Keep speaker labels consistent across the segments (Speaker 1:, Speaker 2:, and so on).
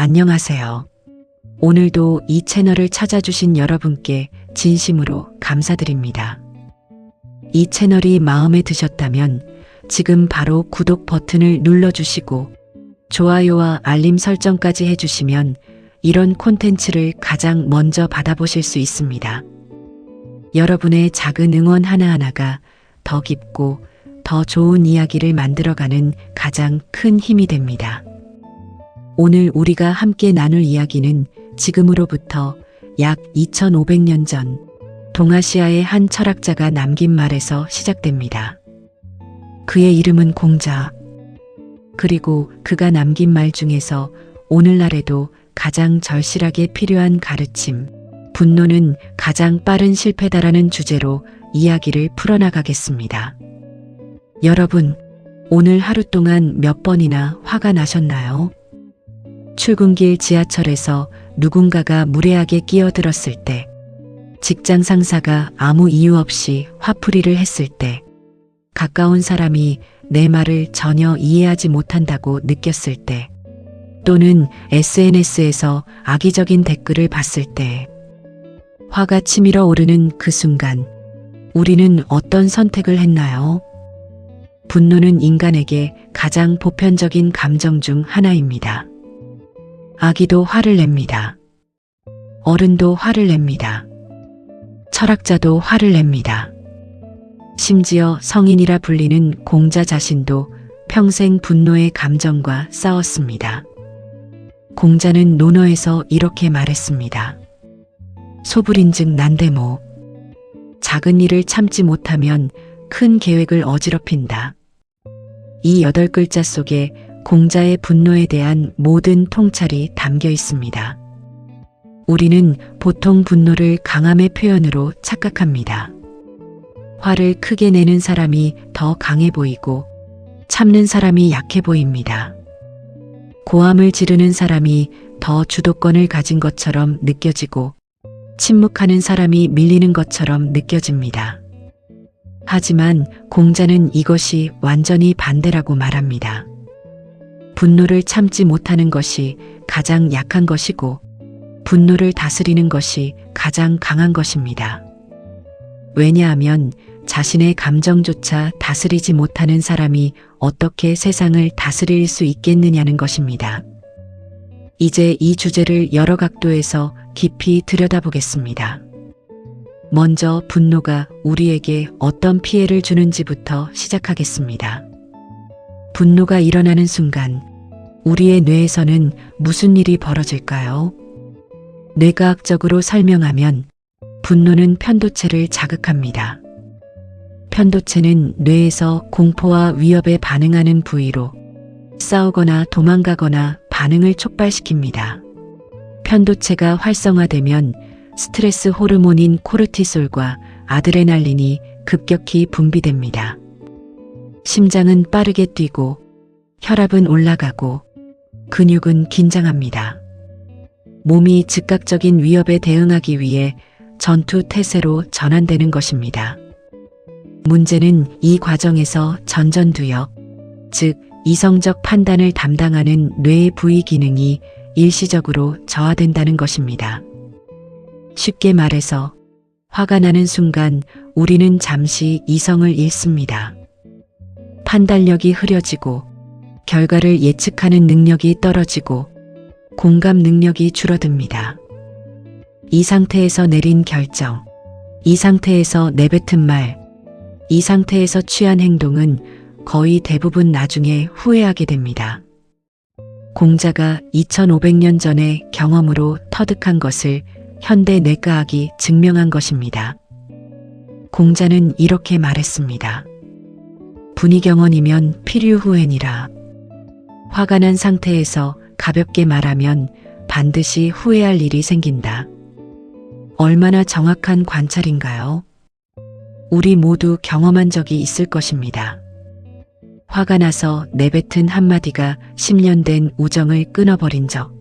Speaker 1: 안녕하세요. 오늘도 이 채널을 찾아주신 여러분께 진심으로 감사드립니다. 이 채널이 마음에 드셨다면 지금 바로 구독 버튼을 눌러주시고 좋아요와 알림 설정까지 해주시면 이런 콘텐츠를 가장 먼저 받아보실 수 있습니다. 여러분의 작은 응원 하나하나가 더 깊고 더 좋은 이야기를 만들어가는 가장 큰 힘이 됩니다. 오늘 우리가 함께 나눌 이야기는 지금으로부터 약 2500년 전 동아시아의 한 철학자가 남긴 말에서 시작됩니다. 그의 이름은 공자. 그리고 그가 남긴 말 중에서 오늘날에도 가장 절실하게 필요한 가르침, 분노는 가장 빠른 실패다라는 주제로 이야기를 풀어나가겠습니다. 여러분, 오늘 하루 동안 몇 번이나 화가 나셨나요? 출근길 지하철에서 누군가가 무례하게 끼어들었을 때, 직장 상사가 아무 이유 없이 화풀이를 했을 때, 가까운 사람이 내 말을 전혀 이해하지 못한다고 느꼈을 때, 또는 SNS에서 악의적인 댓글을 봤을 때, 화가 치밀어 오르는 그 순간, 우리는 어떤 선택을 했나요? 분노는 인간에게 가장 보편적인 감정 중 하나입니다. 아기도 화를 냅니다. 어른도 화를 냅니다. 철학자도 화를 냅니다. 심지어 성인이라 불리는 공자 자신도 평생 분노의 감정과 싸웠습니다. 공자는 논어에서 이렇게 말했습니다. 소불인즉 난대모. 작은 일을 참지 못하면 큰 계획을 어지럽힌다. 이 8글자 속에 공자의 분노에 대한 모든 통찰이 담겨 있습니다. 우리는 보통 분노를 강함의 표현으로 착각합니다. 화를 크게 내는 사람이 더 강해 보이고 참는 사람이 약해 보입니다. 고함을 지르는 사람이 더 주도권을 가진 것처럼 느껴지고 침묵하는 사람이 밀리는 것처럼 느껴집니다. 하지만 공자는 이것이 완전히 반대라고 말합니다. 분노를 참지 못하는 것이 가장 약한 것이고 분노를 다스리는 것이 가장 강한 것입니다. 왜냐하면 자신의 감정조차 다스리지 못하는 사람이 어떻게 세상을 다스릴 수 있겠느냐는 것입니다. 이제 이 주제를 여러 각도에서 깊이 들여다보겠습니다. 먼저 분노가 우리에게 어떤 피해를 주는지부터 시작하겠습니다. 분노가 일어나는 순간 우리의 뇌에서는 무슨 일이 벌어질까요? 뇌과학적으로 설명하면 분노는 편도체를 자극합니다. 편도체는 뇌에서 공포와 위협에 반응하는 부위로 싸우거나 도망가거나 반응을 촉발시킵니다. 편도체가 활성화되면 스트레스 호르몬인 코르티솔과 아드레날린이 급격히 분비됩니다. 심장은 빠르게 뛰고 혈압은 올라가고 근육은 긴장합니다. 몸이 즉각적인 위협에 대응하기 위해 전투 태세로 전환되는 것입니다. 문제는 이 과정에서 전전두엽, 즉 이성적 판단을 담당하는 뇌의 부위 기능이 일시적으로 저하된다는 것입니다. 쉽게 말해서 화가 나는 순간 우리는 잠시 이성을 잃습니다. 판단력이 흐려지고 결과를 예측하는 능력이 떨어지고 공감 능력이 줄어듭니다. 이 상태에서 내린 결정, 이 상태에서 내뱉은 말, 이 상태에서 취한 행동은 거의 대부분 나중에 후회하게 됩니다. 공자가 2500년 전의 경험으로 터득한 것을 현대 뇌과학이 증명한 것입니다. 공자는 이렇게 말했습니다. 분이경언이면 필유후회니라. 화가 난 상태에서 가볍게 말하면 반드시 후회할 일이 생긴다. 얼마나 정확한 관찰인가요? 우리 모두 경험한 적이 있을 것입니다. 화가 나서 내뱉은 한마디가 10년 된 우정을 끊어버린 적.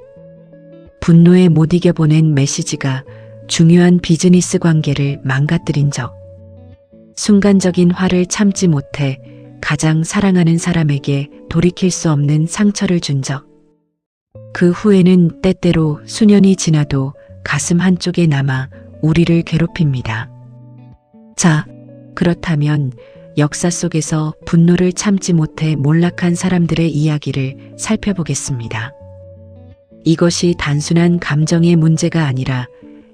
Speaker 1: 분노에 못 이겨보낸 메시지가 중요한 비즈니스 관계를 망가뜨린 적. 순간적인 화를 참지 못해 가장 사랑하는 사람에게 돌이킬 수 없는 상처를 준 적. 그 후에는 때때로 수년이 지나도 가슴 한쪽에 남아 우리를 괴롭힙니다. 자, 그렇다면 역사 속에서 분노를 참지 못해 몰락한 사람들의 이야기를 살펴보겠습니다. 이것이 단순한 감정의 문제가 아니라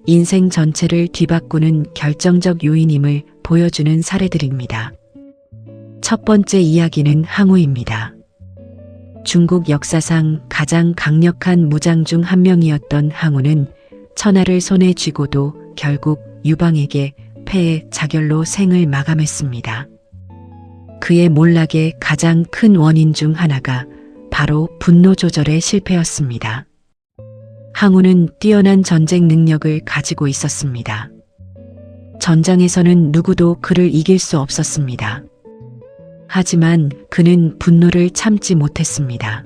Speaker 1: 인생 전체를 뒤바꾸는 결정적 요인임을 보여주는 사례들입니다. 첫 번째 이야기는 항우입니다. 중국 역사상 가장 강력한 무장 중 한 명이었던 항우는 천하를 손에 쥐고도 결국 유방에게 패의 자결로 생을 마감했습니다. 그의 몰락의 가장 큰 원인 중 하나가 바로 분노 조절의 실패였습니다. 항우는 뛰어난 전쟁 능력을 가지고 있었습니다. 전장에서는 누구도 그를 이길 수 없었습니다. 하지만 그는 분노를 참지 못했습니다.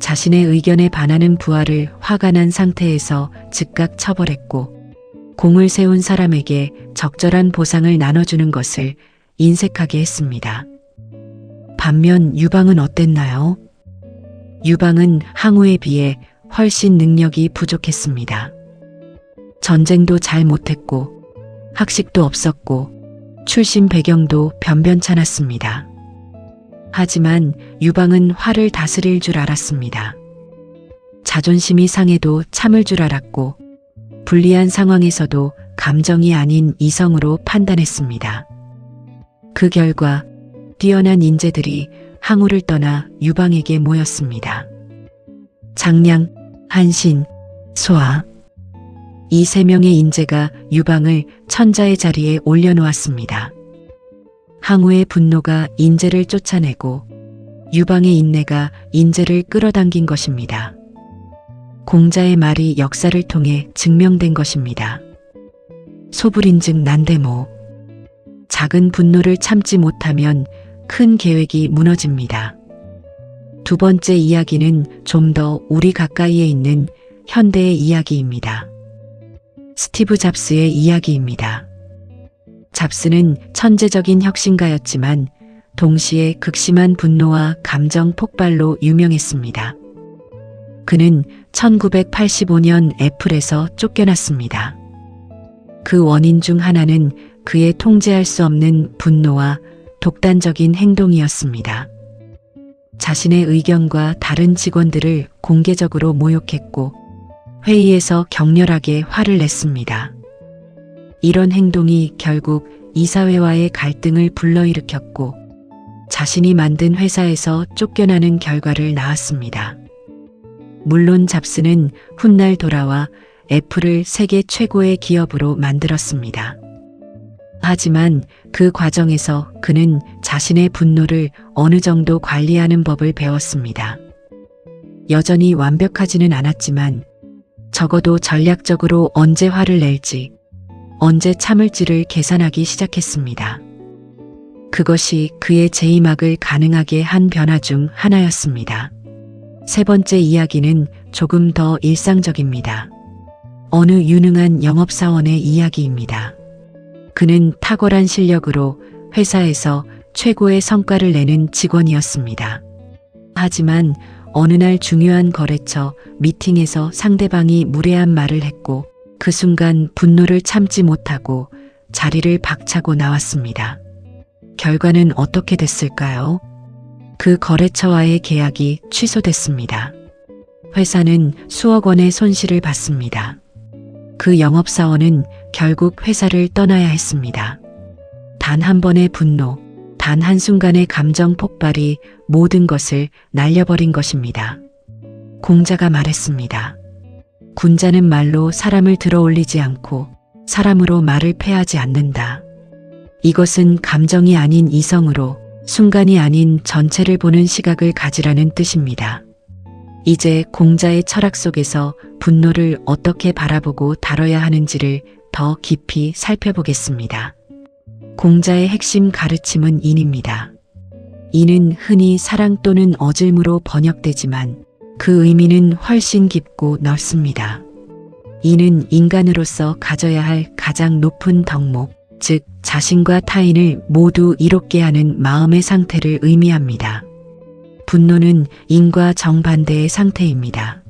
Speaker 1: 자신의 의견에 반하는 부하를 화가 난 상태에서 즉각 처벌했고, 공을 세운 사람에게 적절한 보상을 나눠주는 것을 인색하게 했습니다. 반면 유방은 어땠나요? 유방은 항우에 비해 훨씬 능력이 부족했습니다. 전쟁도 잘 못했고, 학식도 없었고, 출신 배경도 변변찮았습니다. 하지만 유방은 화를 다스릴 줄 알았습니다. 자존심이 상해도 참을 줄 알았고, 불리한 상황에서도 감정이 아닌 이성으로 판단했습니다. 그 결과 뛰어난 인재들이 항우를 떠나 유방에게 모였습니다. 장량, 한신, 소하. 이 세 명의 인재가 유방을 천자의 자리에 올려놓았습니다. 항우의 분노가 인재를 쫓아내고 유방의 인내가 인재를 끌어당긴 것입니다. 공자의 말이 역사를 통해 증명된 것입니다. 소불인즉 난대모. 작은 분노를 참지 못하면 큰 계획이 무너집니다. 두 번째 이야기는 좀 더 우리 가까이에 있는 현대의 이야기입니다. 스티브 잡스의 이야기입니다. 잡스는 천재적인 혁신가였지만 동시에 극심한 분노와 감정 폭발로 유명했습니다. 그는 1985년 애플에서 쫓겨났습니다. 그 원인 중 하나는 그의 통제할 수 없는 분노와 독단적인 행동이었습니다. 자신의 의견과 다른 직원들을 공개적으로 모욕했고 회의에서 격렬하게 화를 냈습니다. 이런 행동이 결국 이사회와의 갈등을 불러일으켰고 자신이 만든 회사에서 쫓겨나는 결과를 낳았습니다. 물론 잡스는 훗날 돌아와 애플을 세계 최고의 기업으로 만들었습니다. 하지만 그 과정에서 그는 자신의 분노를 어느 정도 관리하는 법을 배웠습니다. 여전히 완벽하지는 않았지만 적어도 전략적으로 언제 화를 낼지, 언제 참을지를 계산하기 시작했습니다. 그것이 그의 제2막을 가능하게 한 변화 중 하나였습니다. 세 번째 이야기는 조금 더 일상적입니다. 어느 유능한 영업사원의 이야기입니다. 그는 탁월한 실력으로 회사에서 최고의 성과를 내는 직원이었습니다. 하지만 어느 날 중요한 거래처 미팅에서 상대방이 무례한 말을 했고 그 순간 분노를 참지 못하고 자리를 박차고 나왔습니다. 결과는 어떻게 됐을까요? 그 거래처와의 계약이 취소됐습니다. 회사는 수억 원의 손실을 봤습니다. 그 영업사원은 결국 회사를 떠나야 했습니다. 단 한 번의 분노, 단 한순간의 감정 폭발이 모든 것을 날려버린 것입니다. 공자가 말했습니다. 군자는 말로 사람을 들어올리지 않고 사람으로 말을 패하지 않는다. 이것은 감정이 아닌 이성으로 순간이 아닌 전체를 보는 시각을 가지라는 뜻입니다. 이제 공자의 철학 속에서 분노를 어떻게 바라보고 다뤄야 하는지를 더 깊이 살펴보겠습니다. 공자의 핵심 가르침은 인입니다. 인은 흔히 사랑 또는 어질무로 번역되지만 그 의미는 훨씬 깊고 넓습니다. 인은 인간으로서 가져야 할 가장 높은 덕목, 즉 자신과 타인을 모두 이롭게 하는 마음의 상태를 의미합니다. 분노는 인과 정반대의 상태입니다.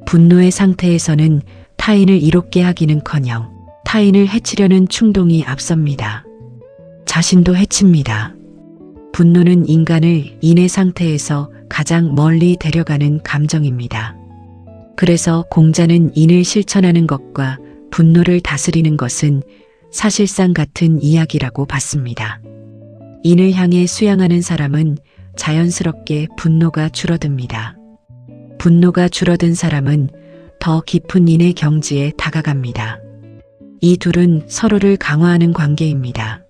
Speaker 1: 분노의 상태에서는 타인을 이롭게 하기는커녕 타인을 해치려는 충동이 앞섭니다. 자신도 해칩니다. 분노는 인간을 인의 상태에서 가장 멀리 데려가는 감정입니다. 그래서 공자는 인을 실천하는 것과 분노를 다스리는 것은 사실상 같은 이야기라고 봤습니다. 인을 향해 수양하는 사람은 자연스럽게 분노가 줄어듭니다. 분노가 줄어든 사람은 더 깊은 인의 경지에 다가갑니다. 이 둘은 서로를 강화하는 관계입니다.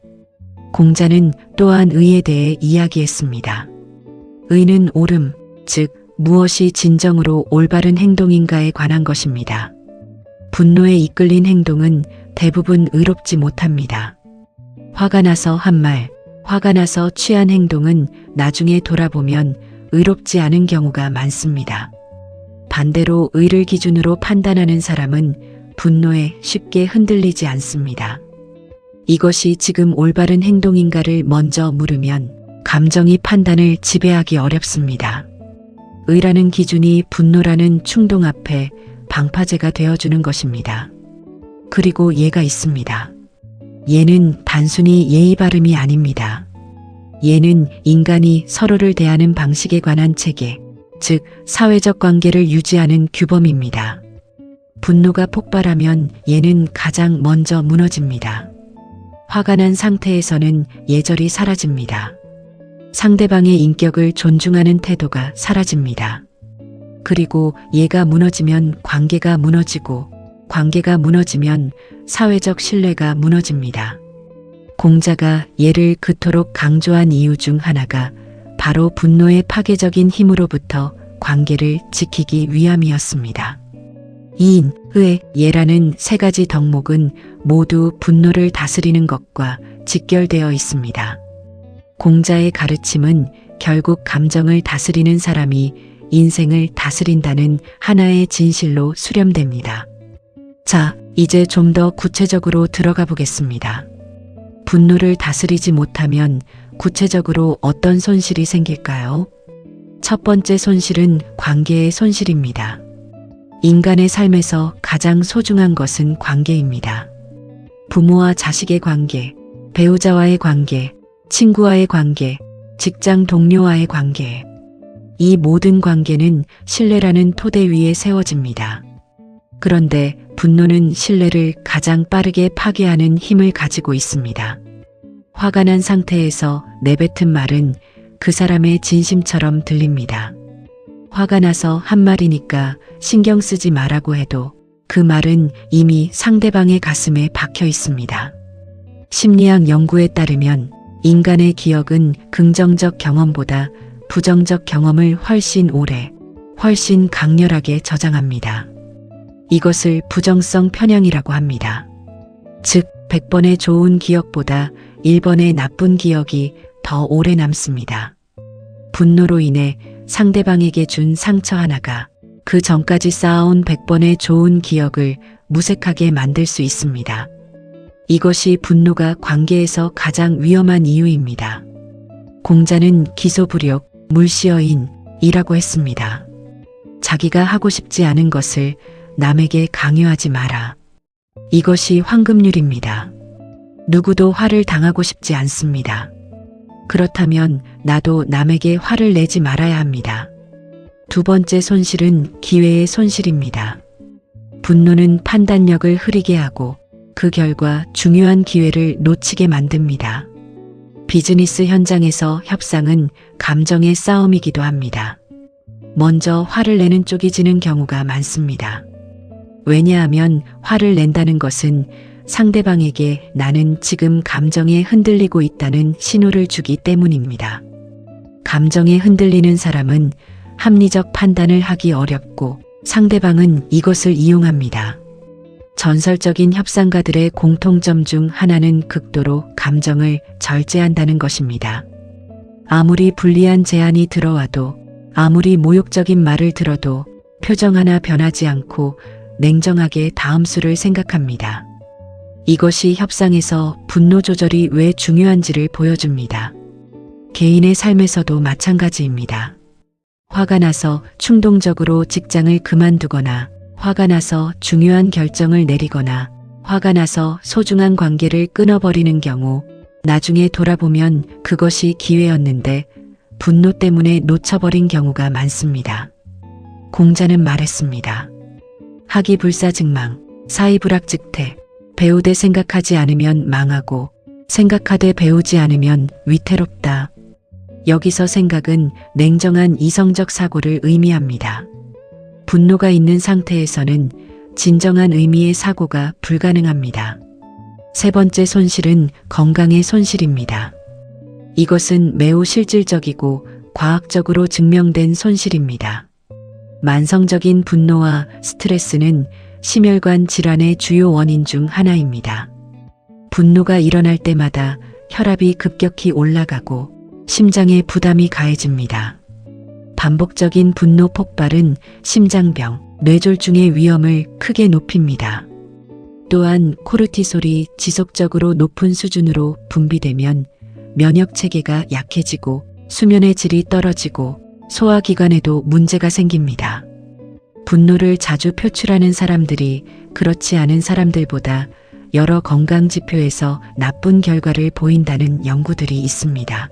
Speaker 1: 공자는 또한 의에 대해 이야기했습니다. 의는 옳음, 즉 무엇이 진정으로 올바른 행동인가에 관한 것입니다. 분노에 이끌린 행동은 대부분 의롭지 못합니다. 화가 나서 한 말, 화가 나서 취한 행동은 나중에 돌아보면 의롭지 않은 경우가 많습니다. 반대로 의를 기준으로 판단하는 사람은 분노에 쉽게 흔들리지 않습니다. 이것이 지금 올바른 행동인가를 먼저 물으면 감정이 판단을 지배하기 어렵습니다. 의라는 기준이 분노라는 충동 앞에 방파제가 되어주는 것입니다. 그리고 예가 있습니다. 예는 단순히 예의 바름이 아닙니다. 예는 인간이 서로를 대하는 방식에 관한 체계, 즉 사회적 관계를 유지하는 규범입니다. 분노가 폭발하면 예는 가장 먼저 무너집니다. 화가 난 상태에서는 예절이 사라집니다. 상대방의 인격을 존중하는 태도가 사라집니다. 그리고 예가 무너지면 관계가 무너지고 관계가 무너지면 사회적 신뢰가 무너집니다. 공자가 예를 그토록 강조한 이유 중 하나가 바로 분노의 파괴적인 힘으로부터 관계를 지키기 위함이었습니다. 이인, 의, 예라는 세 가지 덕목은 모두 분노를 다스리는 것과 직결되어 있습니다. 공자의 가르침은 결국 감정을 다스리는 사람이 인생을 다스린다는 하나의 진실로 수렴됩니다. 자, 이제 좀 더 구체적으로 들어가 보겠습니다. 분노를 다스리지 못하면 구체적으로 어떤 손실이 생길까요? 첫 번째 손실은 관계의 손실입니다. 인간의 삶에서 가장 소중한 것은 관계입니다. 부모와 자식의 관계, 배우자와의 관계, 친구와의 관계, 직장 동료와의 관계. 이 모든 관계는 신뢰라는 토대 위에 세워집니다. 그런데 분노는 신뢰를 가장 빠르게 파괴하는 힘을 가지고 있습니다. 화가 난 상태에서 내뱉은 말은 그 사람의 진심처럼 들립니다. 화가 나서 한 말이니까 신경 쓰지 말라고 해도 그 말은 이미 상대방의 가슴에 박혀 있습니다. 심리학 연구에 따르면 인간의 기억은 긍정적 경험보다 부정적 경험을 훨씬 오래, 훨씬 강렬하게 저장합니다. 이것을 부정성 편향이라고 합니다. 즉, 100번의 좋은 기억보다 1번의 나쁜 기억이 더 오래 남습니다. 분노로 인해 상대방에게 준 상처 하나가 그 전까지 쌓아온 100번의 좋은 기억을 무색하게 만들 수 있습니다. 이것이 분노가 관계에서 가장 위험한 이유입니다. 공자는 기소불욕, 물시어인이라고 했습니다. 자기가 하고 싶지 않은 것을 남에게 강요하지 마라. 이것이 황금률입니다. 누구도 화를 당하고 싶지 않습니다. 그렇다면 나도 남에게 화를 내지 말아야 합니다. 두 번째 손실은 기회의 손실입니다. 분노는 판단력을 흐리게 하고 그 결과 중요한 기회를 놓치게 만듭니다. 비즈니스 현장에서 협상은 감정의 싸움이기도 합니다. 먼저 화를 내는 쪽이 지는 경우가 많습니다. 왜냐하면 화를 낸다는 것은 상대방에게 나는 지금 감정에 흔들리고 있다는 신호를 주기 때문입니다. 감정에 흔들리는 사람은 합리적 판단을 하기 어렵고 상대방은 이것을 이용합니다. 전설적인 협상가들의 공통점 중 하나는 극도로 감정을 절제한다는 것입니다. 아무리 불리한 제안이 들어와도, 아무리 모욕적인 말을 들어도 표정 하나 변하지 않고 냉정하게 다음 수를 생각합니다. 이것이 협상에서 분노 조절이 왜 중요한지를 보여줍니다. 개인의 삶에서도 마찬가지입니다. 화가 나서 충동적으로 직장을 그만두거나, 화가 나서 중요한 결정을 내리거나, 화가 나서 소중한 관계를 끊어버리는 경우, 나중에 돌아보면 그것이 기회였는데 분노 때문에 놓쳐버린 경우가 많습니다. 공자는 말했습니다. 학이불사증망, 사이불학즉퇴. 배우되 생각하지 않으면 망하고 생각하되 배우지 않으면 위태롭다. 여기서 생각은 냉정한 이성적 사고를 의미합니다. 분노가 있는 상태에서는 진정한 의미의 사고가 불가능합니다. 세 번째 손실은 건강의 손실입니다. 이것은 매우 실질적이고 과학적으로 증명된 손실입니다. 만성적인 분노와 스트레스는 심혈관 질환의 주요 원인 중 하나입니다. 분노가 일어날 때마다 혈압이 급격히 올라가고 심장에 부담이 가해집니다. 반복적인 분노 폭발은 심장병, 뇌졸중의 위험을 크게 높입니다. 또한 코르티솔이 지속적으로 높은 수준으로 분비되면 면역 체계가 약해지고 수면의 질이 떨어지고 소화기관에도 문제가 생깁니다. 분노를 자주 표출하는 사람들이 그렇지 않은 사람들보다 여러 건강 지표에서 나쁜 결과를 보인다는 연구들이 있습니다.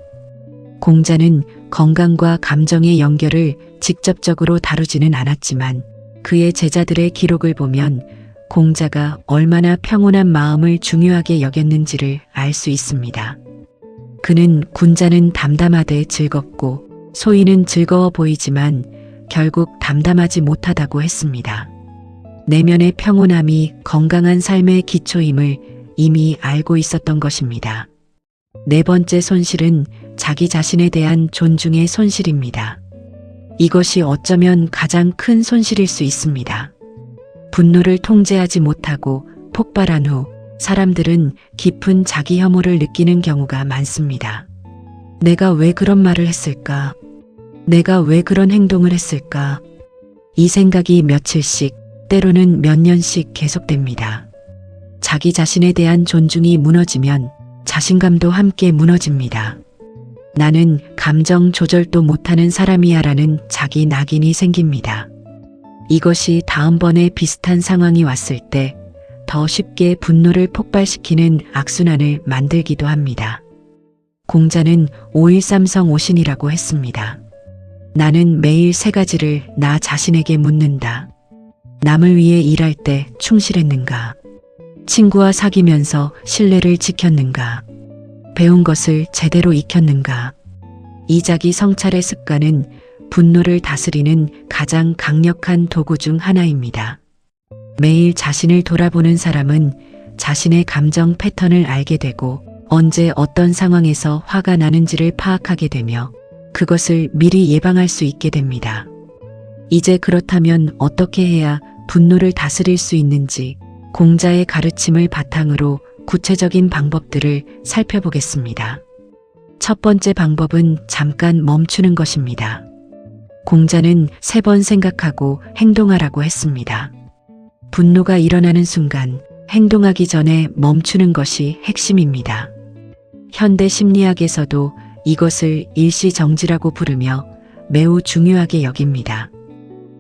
Speaker 1: 공자는 건강과 감정의 연결을 직접적으로 다루지는 않았지만 그의 제자들의 기록을 보면 공자가 얼마나 평온한 마음을 중요하게 여겼는지를 알 수 있습니다. 그는 군자는 담담하되 즐겁고 소인은 즐거워 보이지만 결국 담담하지 못하다고 했습니다. 내면의 평온함이 건강한 삶의 기초임을 이미 알고 있었던 것입니다. 네 번째 손실은 자기 자신에 대한 존중의 손실입니다. 이것이 어쩌면 가장 큰 손실일 수 있습니다. 분노를 통제하지 못하고 폭발한 후 사람들은 깊은 자기 혐오를 느끼는 경우가 많습니다. 내가 왜 그런 말을 했을까? 내가 왜 그런 행동을 했을까? 이 생각이 며칠씩, 때로는 몇 년씩 계속됩니다. 자기 자신에 대한 존중이 무너지면 자신감도 함께 무너집니다. 나는 감정 조절도 못하는 사람이야 라는 자기 낙인이 생깁니다. 이것이 다음번에 비슷한 상황이 왔을 때 더 쉽게 분노를 폭발시키는 악순환을 만들기도 합니다. 공자는 5.13성 오신이라고 했습니다. 나는 매일 세 가지를 나 자신에게 묻는다. 남을 위해 일할 때 충실했는가? 친구와 사귀면서 신뢰를 지켰는가? 배운 것을 제대로 익혔는가? 이 자기 성찰의 습관은 분노를 다스리는 가장 강력한 도구 중 하나입니다. 매일 자신을 돌아보는 사람은 자신의 감정 패턴을 알게 되고 언제 어떤 상황에서 화가 나는지를 파악하게 되며 그것을 미리 예방할 수 있게 됩니다. 이제 그렇다면 어떻게 해야 분노를 다스릴 수 있는지 공자의 가르침을 바탕으로 구체적인 방법들을 살펴보겠습니다. 첫 번째 방법은 잠깐 멈추는 것입니다. 공자는 3번 생각하고 행동하라고 했습니다. 분노가 일어나는 순간 행동하기 전에 멈추는 것이 핵심입니다. 현대 심리학에서도 이것을 일시정지라고 부르며 매우 중요하게 여깁니다.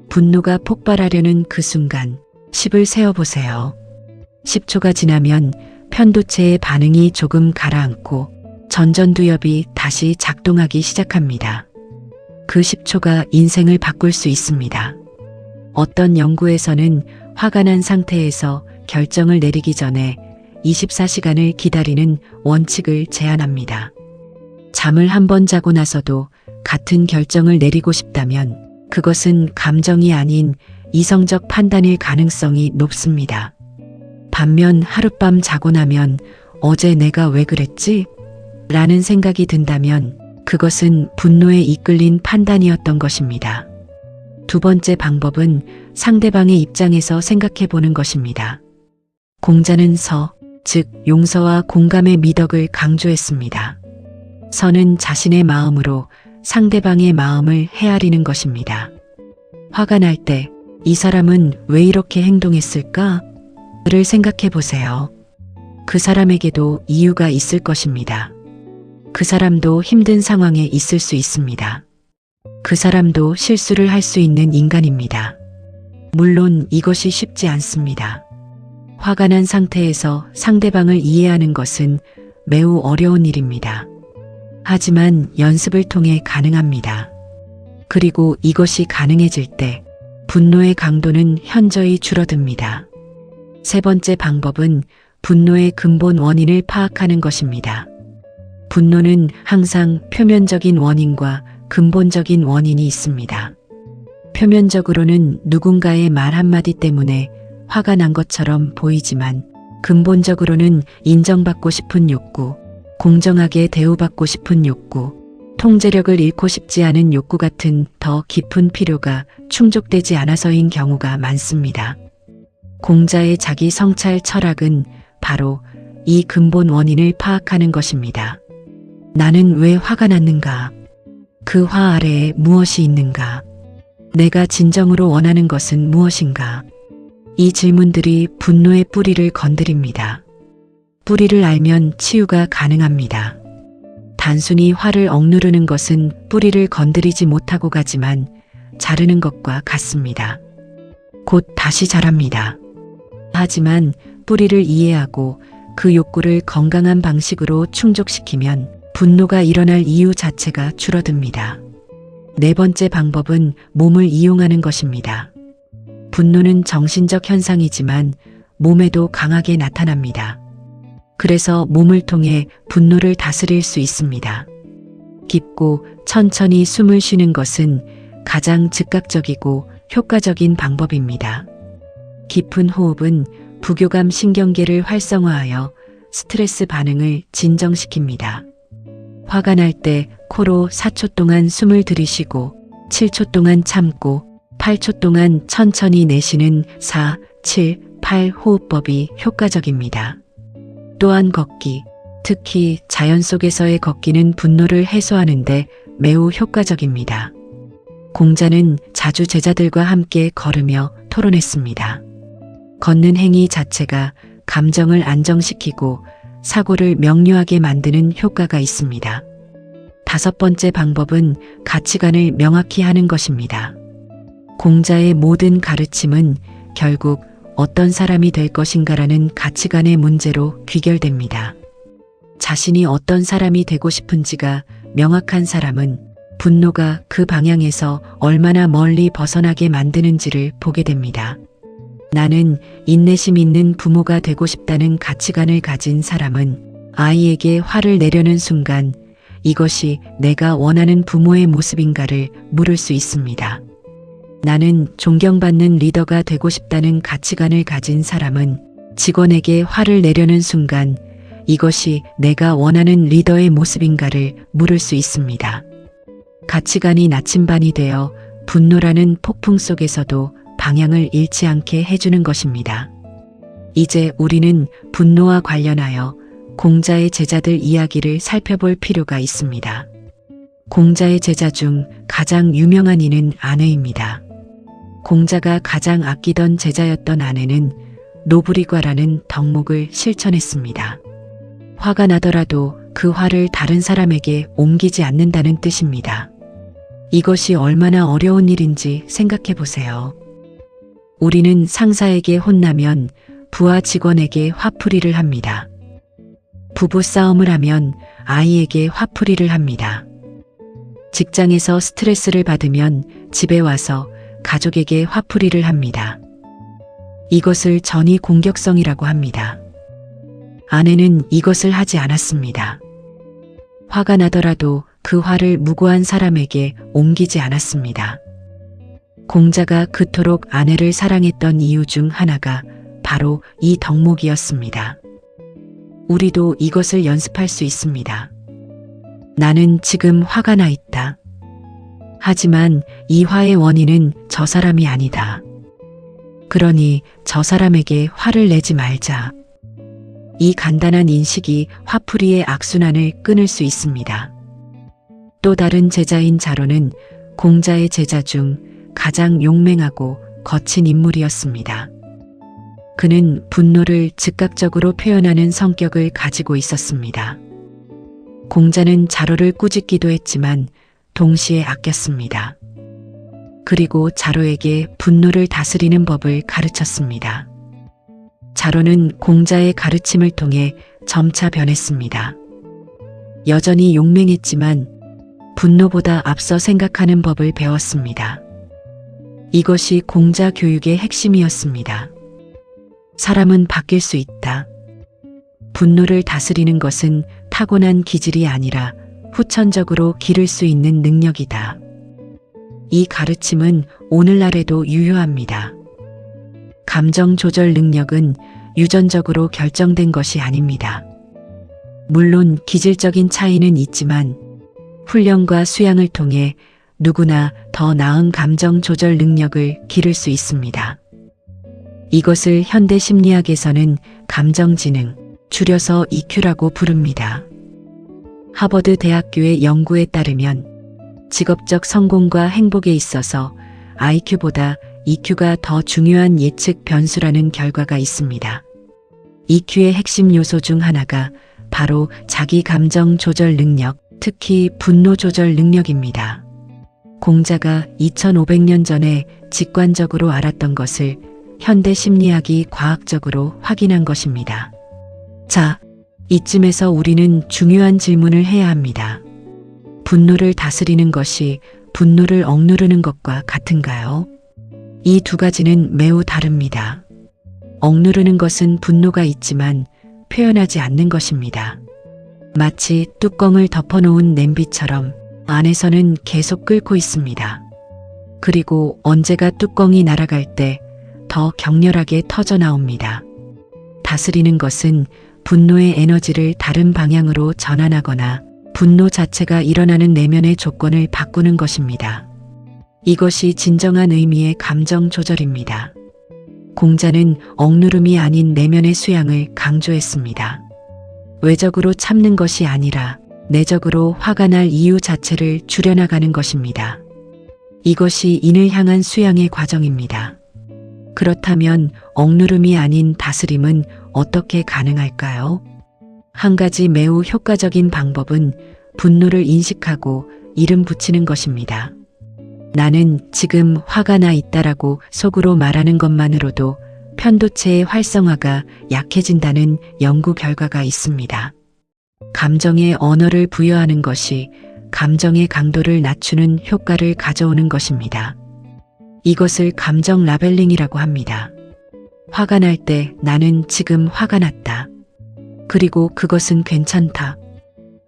Speaker 1: 분노가 폭발하려는 그 순간 10을 세어보세요. 10초가 지나면 편도체의 반응이 조금 가라앉고 전전두엽이 다시 작동하기 시작합니다. 그 10초가 인생을 바꿀 수 있습니다. 어떤 연구에서는 화가 난 상태에서 결정을 내리기 전에 24시간을 기다리는 원칙을 제안합니다. 잠을 한 번 자고 나서도 같은 결정을 내리고 싶다면 그것은 감정이 아닌 이성적 판단일 가능성이 높습니다. 반면 하룻밤 자고 나면 어제 내가 왜 그랬지? 라는 생각이 든다면 그것은 분노에 이끌린 판단이었던 것입니다. 두 번째 방법은 상대방의 입장에서 생각해 보는 것입니다. 공자는 즉 용서와 공감의 미덕을 강조했습니다. 서는 자신의 마음으로 상대방의 마음을 헤아리는 것입니다. 화가 날 때 이 사람은 왜 이렇게 행동했을까? 를 생각해 보세요. 그 사람에게도 이유가 있을 것입니다. 그 사람도 힘든 상황에 있을 수 있습니다. 그 사람도 실수를 할 수 있는 인간입니다. 물론 이것이 쉽지 않습니다. 화가 난 상태에서 상대방을 이해하는 것은 매우 어려운 일입니다. 하지만 연습을 통해 가능합니다. 그리고 이것이 가능해질 때 분노의 강도는 현저히 줄어듭니다. 세 번째 방법은 분노의 근본 원인을 파악하는 것입니다. 분노는 항상 표면적인 원인과 근본적인 원인이 있습니다. 표면적으로는 누군가의 말 한마디 때문에 화가 난 것처럼 보이지만 근본적으로는 인정받고 싶은 욕구, 공정하게 대우받고 싶은 욕구, 통제력을 잃고 싶지 않은 욕구 같은 더 깊은 필요가 충족되지 않아서인 경우가 많습니다. 공자의 자기 성찰 철학은 바로 이 근본 원인을 파악하는 것입니다. 나는 왜 화가 났는가? 그 화 아래에 무엇이 있는가? 내가 진정으로 원하는 것은 무엇인가? 이 질문들이 분노의 뿌리를 건드립니다. 뿌리를 알면 치유가 가능합니다. 단순히 화를 억누르는 것은 뿌리를 건드리지 못하고 가지만 자르는 것과 같습니다. 곧 다시 자랍니다. 하지만 뿌리를 이해하고 그 욕구를 건강한 방식으로 충족시키면 분노가 일어날 이유 자체가 줄어듭니다. 네 번째 방법은 몸을 이용하는 것입니다. 분노는 정신적 현상이지만 몸에도 강하게 나타납니다. 그래서 몸을 통해 분노를 다스릴 수 있습니다. 깊고 천천히 숨을 쉬는 것은 가장 즉각적이고 효과적인 방법입니다. 깊은 호흡은 부교감 신경계를 활성화하여 스트레스 반응을 진정시킵니다. 화가 날 때 코로 4초 동안 숨을 들이쉬고 7초 동안 참고 8초 동안 천천히 내쉬는 4, 7, 8 호흡법이 효과적입니다. 또한 걷기, 특히 자연 속에서의 걷기는 분노를 해소하는데 매우 효과적입니다. 공자는 자주 제자들과 함께 걸으며 토론했습니다. 걷는 행위 자체가 감정을 안정시키고 사고를 명료하게 만드는 효과가 있습니다. 다섯 번째 방법은 가치관을 명확히 하는 것입니다. 공자의 모든 가르침은 결국 어떤 사람이 될 것인가라는 가치관의 문제로 귀결됩니다. 자신이 어떤 사람이 되고 싶은지가 명확한 사람은 분노가 그 방향에서 얼마나 멀리 벗어나게 만드는지를 보게 됩니다. 나는 인내심 있는 부모가 되고 싶다는 가치관을 가진 사람은 아이에게 화를 내려는 순간 이것이 내가 원하는 부모의 모습인가를 물을 수 있습니다. 나는 존경받는 리더가 되고 싶다는 가치관을 가진 사람은 직원에게 화를 내려는 순간 이것이 내가 원하는 리더의 모습인가를 물을 수 있습니다. 가치관이 나침반이 되어 분노라는 폭풍 속에서도 방향을 잃지 않게 해주는 것입니다. 이제 우리는 분노와 관련하여 공자의 제자들 이야기를 살펴볼 필요가 있습니다. 공자의 제자 중 가장 유명한 이는 아내입니다. 공자가 가장 아끼던 제자였던 아내는 노브리과라는 덕목을 실천했습니다. 화가 나더라도 그 화를 다른 사람에게 옮기지 않는다는 뜻입니다. 이것이 얼마나 어려운 일인지 생각해 보세요. 우리는 상사에게 혼나면 부하 직원에게 화풀이를 합니다. 부부 싸움을 하면 아이에게 화풀이를 합니다. 직장에서 스트레스를 받으면 집에 와서 가족에게 화풀이를 합니다. 이것을 전이 공격성이라고 합니다. 아내는 이것을 하지 않았습니다. 화가 나더라도 그 화를 무고한 사람에게 옮기지 않았습니다. 공자가 그토록 아내를 사랑했던 이유 중 하나가 바로 이 덕목이었습니다. 우리도 이것을 연습할 수 있습니다. 나는 지금 화가 나 있다. 하지만 이 화의 원인은 저 사람이 아니다. 그러니 저 사람에게 화를 내지 말자. 이 간단한 인식이 화풀이의 악순환을 끊을 수 있습니다. 또 다른 제자인 자로는 공자의 제자 중 가장 용맹하고 거친 인물이었습니다. 그는 분노를 즉각적으로 표현하는 성격을 가지고 있었습니다. 공자는 자로를 꾸짖기도 했지만 동시에 아꼈습니다. 그리고 자로에게 분노를 다스리는 법을 가르쳤습니다. 자로는 공자의 가르침을 통해 점차 변했습니다. 여전히 용맹했지만 분노보다 앞서 생각하는 법을 배웠습니다. 이것이 공자 교육의 핵심이었습니다. 사람은 바뀔 수 있다. 분노를 다스리는 것은 타고난 기질이 아니라 후천적으로 기를 수 있는 능력이다. 이 가르침은 오늘날에도 유효합니다. 감정 조절 능력은 유전적으로 결정된 것이 아닙니다. 물론 기질적인 차이는 있지만 훈련과 수양을 통해 누구나 더 나은 감정 조절 능력을 기를 수 있습니다. 이것을 현대 심리학에서는 감정지능, 줄여서 EQ라고 부릅니다. 하버드 대학교의 연구에 따르면 직업적 성공과 행복에 있어서 IQ보다 EQ가 더 중요한 예측 변수라는 결과가 있습니다. EQ의 핵심 요소 중 하나가 바로 자기 감정 조절 능력, 특히 분노 조절 능력입니다. 공자가 2500년 전에 직관적으로 알았던 것을 현대 심리학이 과학적으로 확인한 것입니다. 자, 이쯤에서 우리는 중요한 질문을 해야 합니다. 분노를 다스리는 것이 분노를 억누르는 것과 같은가요? 이 두 가지는 매우 다릅니다. 억누르는 것은 분노가 있지만 표현하지 않는 것입니다. 마치 뚜껑을 덮어놓은 냄비처럼 안에서는 계속 끓고 있습니다. 그리고 언제가 뚜껑이 날아갈 때 더 격렬하게 터져 나옵니다. 다스리는 것은 분노의 에너지를 다른 방향으로 전환하거나 분노 자체가 일어나는 내면의 조건을 바꾸는 것입니다. 이것이 진정한 의미의 감정 조절입니다. 공자는 억누름이 아닌 내면의 수양을 강조했습니다. 외적으로 참는 것이 아니라 내적으로 화가 날 이유 자체를 줄여나가는 것입니다. 이것이 인을 향한 수양의 과정입니다. 그렇다면 억누름이 아닌 다스림은 어떻게 가능할까요? 한 가지 매우 효과적인 방법은 분노를 인식하고 이름 붙이는 것입니다. 나는 지금 화가 나 있다라고 속으로 말하는 것만으로도 편도체의 활성화가 약해진다는 연구 결과가 있습니다. 감정에 언어를 부여하는 것이 감정의 강도를 낮추는 효과를 가져오는 것입니다. 이것을 감정 라벨링이라고 합니다. 화가 날 때 나는 지금 화가 났다. 그리고 그것은 괜찮다.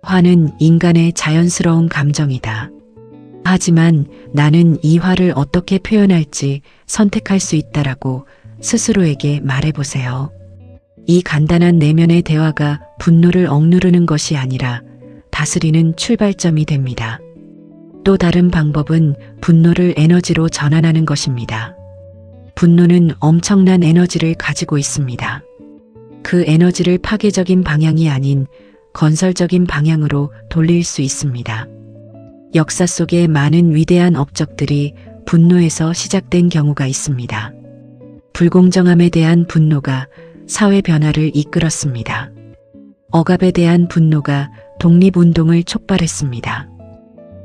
Speaker 1: 화는 인간의 자연스러운 감정이다. 하지만 나는 이 화를 어떻게 표현할지 선택할 수 있다라고 스스로에게 말해보세요. 이 간단한 내면의 대화가 분노를 억누르는 것이 아니라 다스리는 출발점이 됩니다. 또 다른 방법은 분노를 에너지로 전환하는 것입니다. 분노는 엄청난 에너지를 가지고 있습니다. 그 에너지를 파괴적인 방향이 아닌 건설적인 방향으로 돌릴 수 있습니다. 역사 속에 많은 위대한 업적들이 분노에서 시작된 경우가 있습니다. 불공정함에 대한 분노가 사회 변화를 이끌었습니다. 억압에 대한 분노가 독립운동을 촉발했습니다.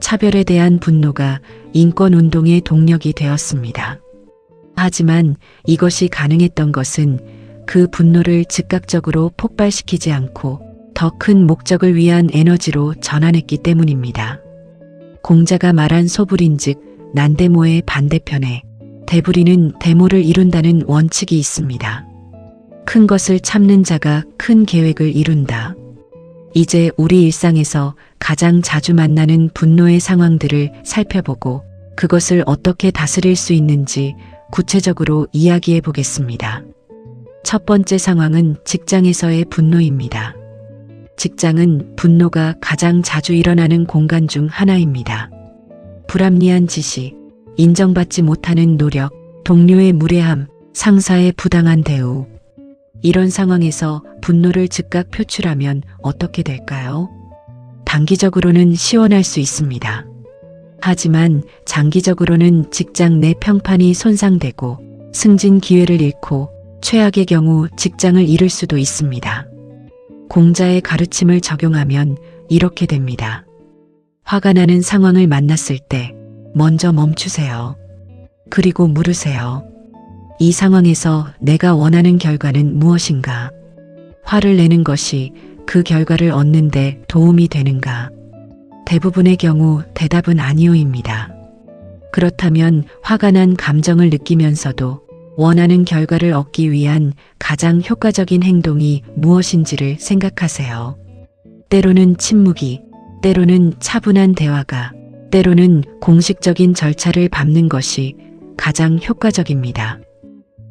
Speaker 1: 차별에 대한 분노가 인권운동의 동력이 되었습니다. 하지만 이것이 가능했던 것은 그 분노를 즉각적으로 폭발시키지 않고 더 큰 목적을 위한 에너지로 전환했기 때문입니다. 공자가 말한 소불인즉 난대모의 반대편에 대불이는 대모를 이룬다는 원칙이 있습니다. 큰 것을 참는 자가 큰 계획을 이룬다. 이제 우리 일상에서 가장 자주 만나는 분노의 상황들을 살펴보고 그것을 어떻게 다스릴 수 있는지 구체적으로 이야기해 보겠습니다. 첫 번째 상황은 직장에서의 분노입니다. 직장은 분노가 가장 자주 일어나는 공간 중 하나입니다. 불합리한 지시, 인정받지 못하는 노력, 동료의 무례함, 상사의 부당한 대우. 이런 상황에서 분노를 즉각 표출하면 어떻게 될까요? 단기적으로는 시원할 수 있습니다. 하지만 장기적으로는 직장 내 평판이 손상되고 승진 기회를 잃고 최악의 경우 직장을 잃을 수도 있습니다. 공자의 가르침을 적용하면 이렇게 됩니다. 화가 나는 상황을 만났을 때 먼저 멈추세요. 그리고 물으세요. 이 상황에서 내가 원하는 결과는 무엇인가? 화를 내는 것이 그 결과를 얻는데 도움이 되는가? 대부분의 경우 대답은 아니오입니다. 그렇다면 화가 난 감정을 느끼면서도 원하는 결과를 얻기 위한 가장 효과적인 행동이 무엇인지를 생각하세요. 때로는 침묵이, 때로는 차분한 대화가, 때로는 공식적인 절차를 밟는 것이 가장 효과적입니다.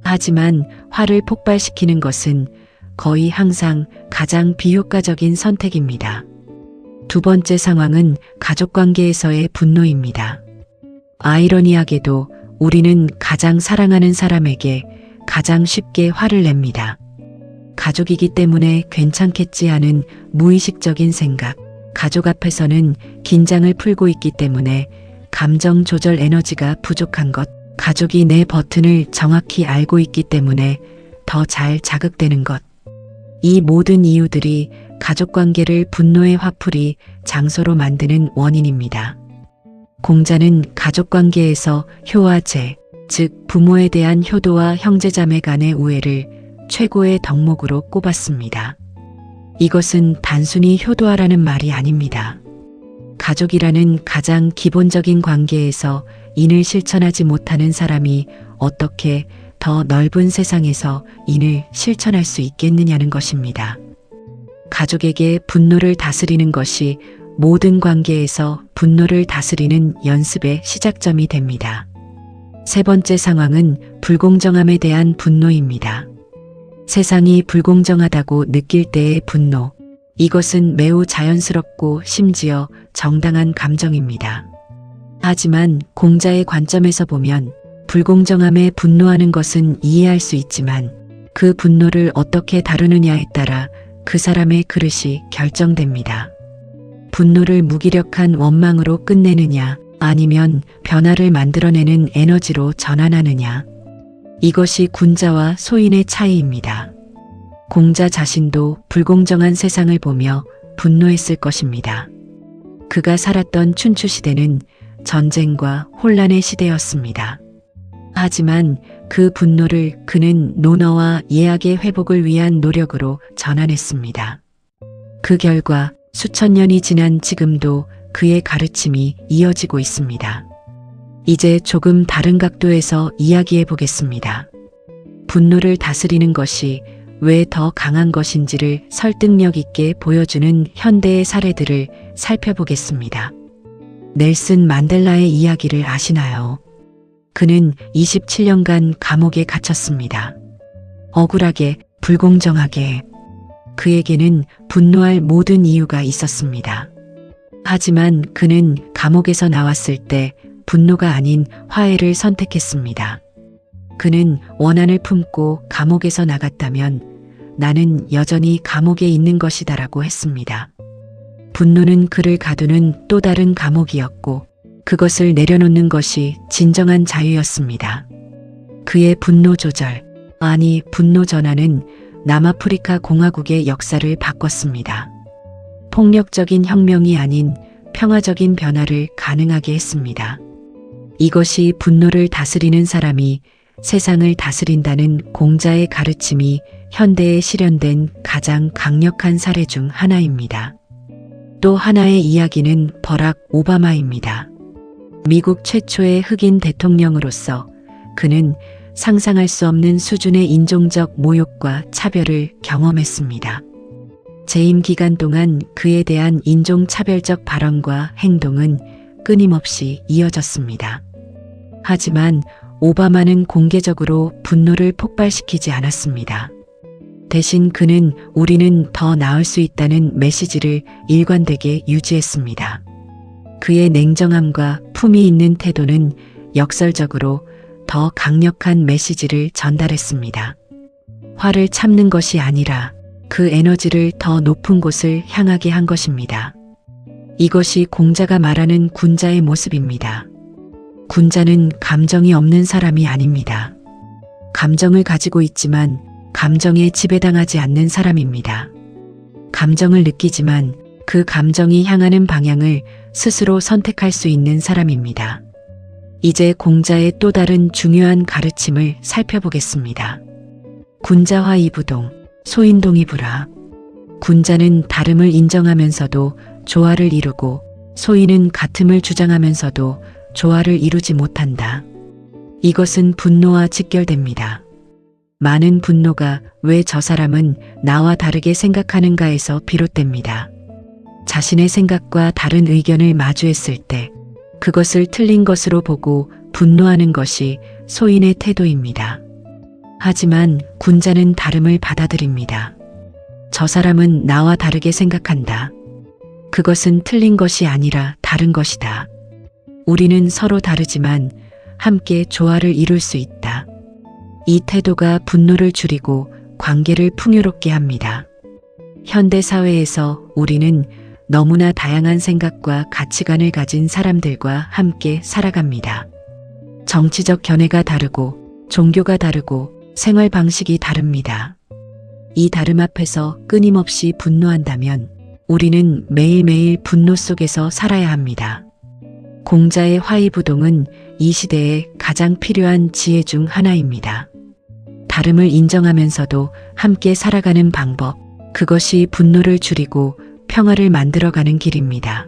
Speaker 1: 하지만 화를 폭발시키는 것은 거의 항상 가장 비효과적인 선택입니다. 두 번째 상황은 가족관계에서의 분노입니다. 아이러니하게도 우리는 가장 사랑하는 사람에게 가장 쉽게 화를 냅니다. 가족이기 때문에 괜찮겠지 하는 무의식적인 생각, 가족 앞에서는 긴장을 풀고 있기 때문에 감정 조절 에너지가 부족한 것, 가족이 내 버튼을 정확히 알고 있기 때문에 더 잘 자극되는 것. 이 모든 이유들이 가족관계를 분노의 화풀이 장소로 만드는 원인입니다. 공자는 가족관계에서 효와제, 즉 부모에 대한 효도와 형제자매 간의 우애를 최고의 덕목으로 꼽았습니다. 이것은 단순히 효도하라는 말이 아닙니다. 가족이라는 가장 기본적인 관계에서 인을 실천하지 못하는 사람이 어떻게 더 넓은 세상에서 인을 실천할 수 있겠느냐는 것입니다. 가족에게 분노를 다스리는 것이 모든 관계에서 분노를 다스리는 연습의 시작점이 됩니다. 세 번째 상황은 불공정함에 대한 분노입니다. 세상이 불공정하다고 느낄 때의 분노. 이것은 매우 자연스럽고 심지어 정당한 감정입니다. 하지만 공자의 관점에서 보면 불공정함에 분노하는 것은 이해할 수 있지만 그 분노를 어떻게 다루느냐에 따라 그 사람의 그릇이 결정됩니다. 분노를 무기력한 원망으로 끝내느냐 아니면 변화를 만들어내는 에너지로 전환하느냐. 이것이 군자와 소인의 차이입니다. 공자 자신도 불공정한 세상을 보며 분노했을 것입니다. 그가 살았던 춘추 시대는 전쟁과 혼란의 시대였습니다. 하지만 그 분노를 그는 논어와 예학의 회복을 위한 노력으로 전환했습니다. 그 결과 수천 년이 지난 지금도 그의 가르침이 이어지고 있습니다. 이제 조금 다른 각도에서 이야기해 보겠습니다. 분노를 다스리는 것이 왜 더 강한 것인지를 설득력 있게 보여주는 현대의 사례들을 살펴보겠습니다. 넬슨 만델라의 이야기를 아시나요? 그는 27년간 감옥에 갇혔습니다. 억울하게, 불공정하게. 그에게는 분노할 모든 이유가 있었습니다. 하지만 그는 감옥에서 나왔을 때 분노가 아닌 화해를 선택했습니다. 그는 원한을 품고 감옥에서 나갔다면 나는 여전히 감옥에 있는 것이다라고 했습니다. 분노는 그를 가두는 또 다른 감옥이었고 그것을 내려놓는 것이 진정한 자유였습니다. 그의 분노 조절, 아니 분노 전환은 남아프리카 공화국의 역사를 바꿨습니다. 폭력적인 혁명이 아닌 평화적인 변화를 가능하게 했습니다. 이것이 분노를 다스리는 사람이 세상을 다스린다는 공자의 가르침이 현대에 실현된 가장 강력한 사례 중 하나입니다. 또 하나의 이야기는 버락 오바마입니다. 미국 최초의 흑인 대통령으로서 그는 상상할 수 없는 수준의 인종적 모욕과 차별을 경험했습니다. 재임 기간 동안 그에 대한 인종차별적 발언과 행동은 끊임없이 이어졌습니다. 하지만 오바마는 공개적으로 분노를 폭발시키지 않았습니다. 대신 그는 우리는 더 나을 수 있다는 메시지를 일관되게 유지했습니다. 그의 냉정함과 품위 있는 태도는 역설적으로 더 강력한 메시지를 전달했습니다. 화를 참는 것이 아니라 그 에너지를 더 높은 곳을 향하게 한 것입니다. 이것이 공자가 말하는 군자의 모습입니다. 군자는 감정이 없는 사람이 아닙니다. 감정을 가지고 있지만 감정에 지배당하지 않는 사람입니다. 감정을 느끼지만 그 감정이 향하는 방향을 스스로 선택할 수 있는 사람입니다. 이제 공자의 또 다른 중요한 가르침을 살펴보겠습니다. 군자화이부동, 소인동이부라. 군자는 다름을 인정하면서도 조화를 이루고 소인은 같음을 주장하면서도 조화를 이루지 못한다. 이것은 분노와 직결됩니다. 많은 분노가 왜 저 사람은 나와 다르게 생각하는가에서 비롯됩니다. 자신의 생각과 다른 의견을 마주했을 때 그것을 틀린 것으로 보고 분노하는 것이 소인의 태도입니다. 하지만 군자는 다름을 받아들입니다. 저 사람은 나와 다르게 생각한다. 그것은 틀린 것이 아니라 다른 것이다. 우리는 서로 다르지만 함께 조화를 이룰 수 있다. 이 태도가 분노를 줄이고 관계를 풍요롭게 합니다. 현대 사회에서 우리는 너무나 다양한 생각과 가치관을 가진 사람들과 함께 살아갑니다. 정치적 견해가 다르고 종교가 다르고 생활 방식이 다릅니다. 이 다름 앞에서 끊임없이 분노한다면 우리는 매일매일 분노 속에서 살아야 합니다. 공자의 화이부동은 이 시대에 가장 필요한 지혜 중 하나입니다. 다름을 인정하면서도 함께 살아가는 방법, 그것이 분노를 줄이고 평화를 만들어가는 길입니다.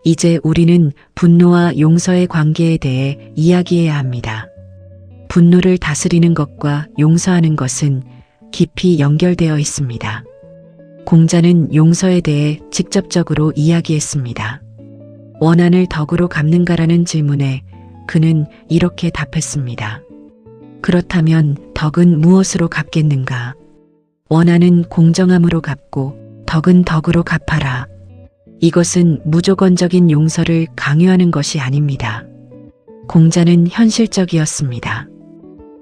Speaker 1: 이제 우리는 분노와 용서의 관계에 대해 이야기해야 합니다. 분노를 다스리는 것과 용서하는 것은 깊이 연결되어 있습니다. 공자는 용서에 대해 직접적으로 이야기했습니다. 원한을 덕으로 갚는가라는 질문에 그는 이렇게 답했습니다. 그렇다면 덕은 무엇으로 갚겠는가? 원한은 공정함으로 갚고 덕은 덕으로 갚아라. 이것은 무조건적인 용서를 강요하는 것이 아닙니다. 공자는 현실적이었습니다.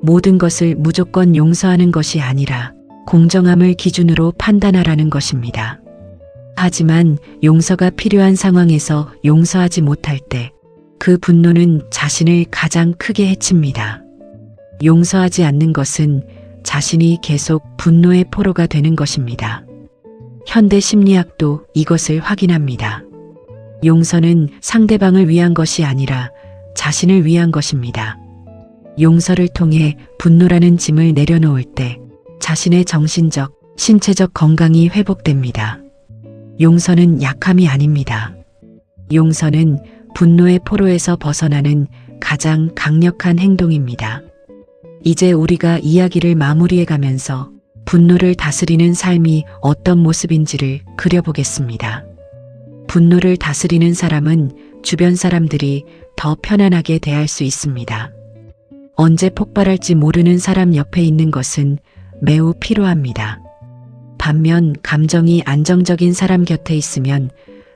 Speaker 1: 모든 것을 무조건 용서하는 것이 아니라 공정함을 기준으로 판단하라는 것입니다. 하지만 용서가 필요한 상황에서 용서하지 못할 때 그 분노는 자신을 가장 크게 해칩니다. 용서하지 않는 것은 자신이 계속 분노의 포로가 되는 것입니다. 현대 심리학도 이것을 확인합니다. 용서는 상대방을 위한 것이 아니라 자신을 위한 것입니다. 용서를 통해 분노라는 짐을 내려놓을 때 자신의 정신적, 신체적 건강이 회복됩니다. 용서는 약함이 아닙니다. 용서는 분노의 포로에서 벗어나는 가장 강력한 행동입니다. 이제 우리가 이야기를 마무리해 가면서 분노를 다스리는 삶이 어떤 모습인지를 그려보겠습니다. 분노를 다스리는 사람은 주변 사람들이 더 편안하게 대할 수 있습니다. 언제 폭발할지 모르는 사람 옆에 있는 것은 매우 필요합니다. 반면 감정이 안정적인 사람 곁에 있으면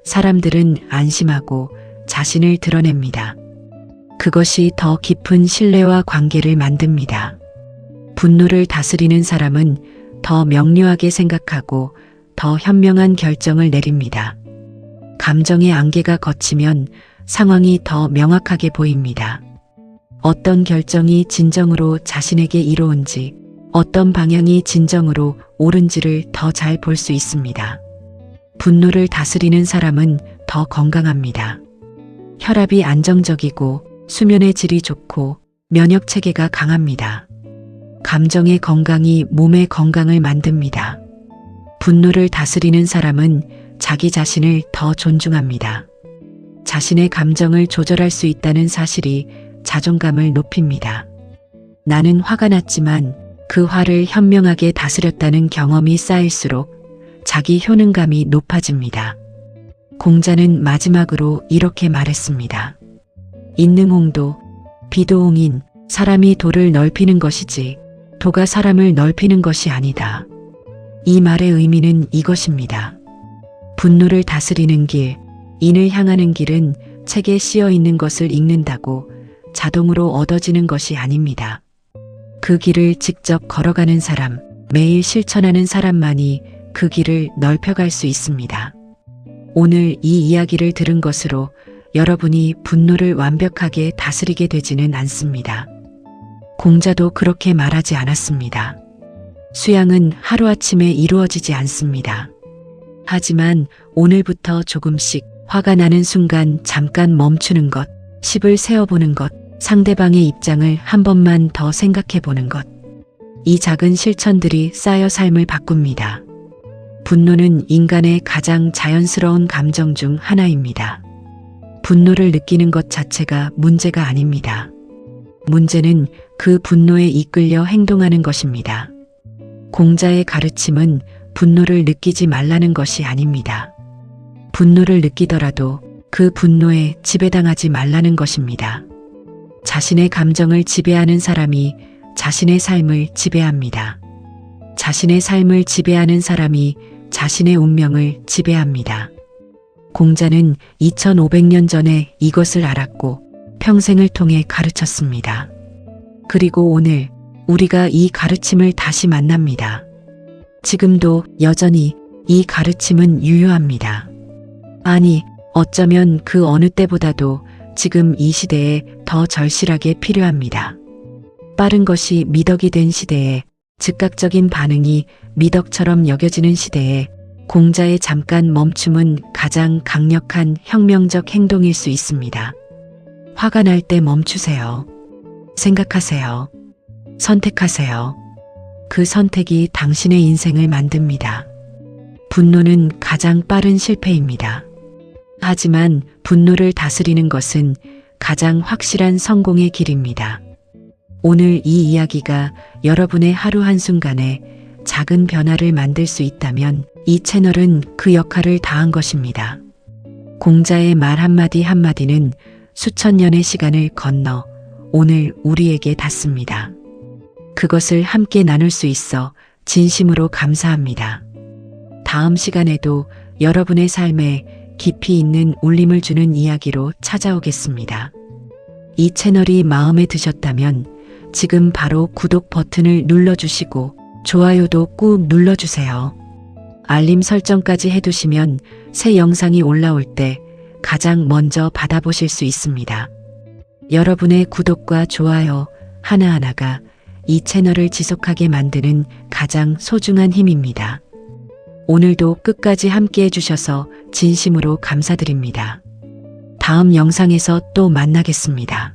Speaker 1: 사람들은 안심하고 자신을 드러냅니다. 그것이 더 깊은 신뢰와 관계를 만듭니다. 분노를 다스리는 사람은 더 명료하게 생각하고 더 현명한 결정을 내립니다. 감정의 안개가 걷히면 상황이 더 명확하게 보입니다. 어떤 결정이 진정으로 자신에게 이로운지, 어떤 방향이 진정으로 옳은지를 더 잘 볼 수 있습니다. 분노를 다스리는 사람은 더 건강합니다. 혈압이 안정적이고 수면의 질이 좋고 면역 체계가 강합니다. 감정의 건강이 몸의 건강을 만듭니다. 분노를 다스리는 사람은 자기 자신을 더 존중합니다. 자신의 감정을 조절할 수 있다는 사실이 자존감을 높입니다. 나는 화가 났지만 그 화를 현명하게 다스렸다는 경험이 쌓일수록 자기 효능감이 높아집니다. 공자는 마지막으로 이렇게 말했습니다. 인능홍도, 비도홍인, 사람이 도를 넓히는 것이지 도가 사람을 넓히는 것이 아니다. 이 말의 의미는 이것입니다. 분노를 다스리는 길, 인을 향하는 길은 책에 씌어 있는 것을 읽는다고 자동으로 얻어지는 것이 아닙니다. 그 길을 직접 걸어가는 사람, 매일 실천하는 사람만이 그 길을 넓혀갈 수 있습니다. 오늘 이 이야기를 들은 것으로 여러분이 분노를 완벽하게 다스리게 되지는 않습니다. 공자도 그렇게 말하지 않았습니다. 수양은 하루아침에 이루어지지 않습니다. 하지만 오늘부터 조금씩 화가 나는 순간 잠깐 멈추는 것, 10을 세어보는 것, 상대방의 입장을 한 번만 더 생각해 보는 것. 이 작은 실천들이 쌓여 삶을 바꿉니다. 분노는 인간의 가장 자연스러운 감정 중 하나입니다. 분노를 느끼는 것 자체가 문제가 아닙니다. 문제는 그 분노에 이끌려 행동하는 것입니다. 공자의 가르침은 분노를 느끼지 말라는 것이 아닙니다. 분노를 느끼더라도 그 분노에 지배당하지 말라는 것입니다. 자신의 감정을 지배하는 사람이 자신의 삶을 지배합니다. 자신의 삶을 지배하는 사람이 자신의 운명을 지배합니다. 공자는 2500년 전에 이것을 알았고 평생을 통해 가르쳤습니다. 그리고 오늘 우리가 이 가르침을 다시 만납니다. 지금도 여전히 이 가르침은 유효합니다. 아니, 어쩌면 그 어느 때보다도 지금 이 시대에 더 절실하게 필요합니다. 빠른 것이 미덕이 된 시대에, 즉각적인 반응이 미덕처럼 여겨지는 시대에 공자의 잠깐 멈춤은 가장 강력한 혁명적 행동일 수 있습니다. 화가 날 때 멈추세요. 생각하세요. 선택하세요. 그 선택이 당신의 인생을 만듭니다. 분노는 가장 빠른 실패입니다. 하지만 분노를 다스리는 것은 가장 확실한 성공의 길입니다. 오늘 이 이야기가 여러분의 하루 한순간에 작은 변화를 만들 수 있다면 이 채널은 그 역할을 다한 것입니다. 공자의 말 한마디 한마디는 수천 년의 시간을 건너 오늘 우리에게 닿습니다. 그것을 함께 나눌 수 있어 진심으로 감사합니다. 다음 시간에도 여러분의 삶에 깊이 있는 울림을 주는 이야기로 찾아오겠습니다. 이 채널이 마음에 드셨다면 지금 바로 구독 버튼을 눌러주시고 좋아요도 꾹 눌러주세요. 알림 설정까지 해두시면 새 영상이 올라올 때 가장 먼저 받아보실 수 있습니다. 여러분의 구독과 좋아요 하나하나가 이 채널을 지속하게 만드는 가장 소중한 힘입니다. 오늘도 끝까지 함께 해주셔서 진심으로 감사드립니다. 다음 영상에서 또 만나겠습니다.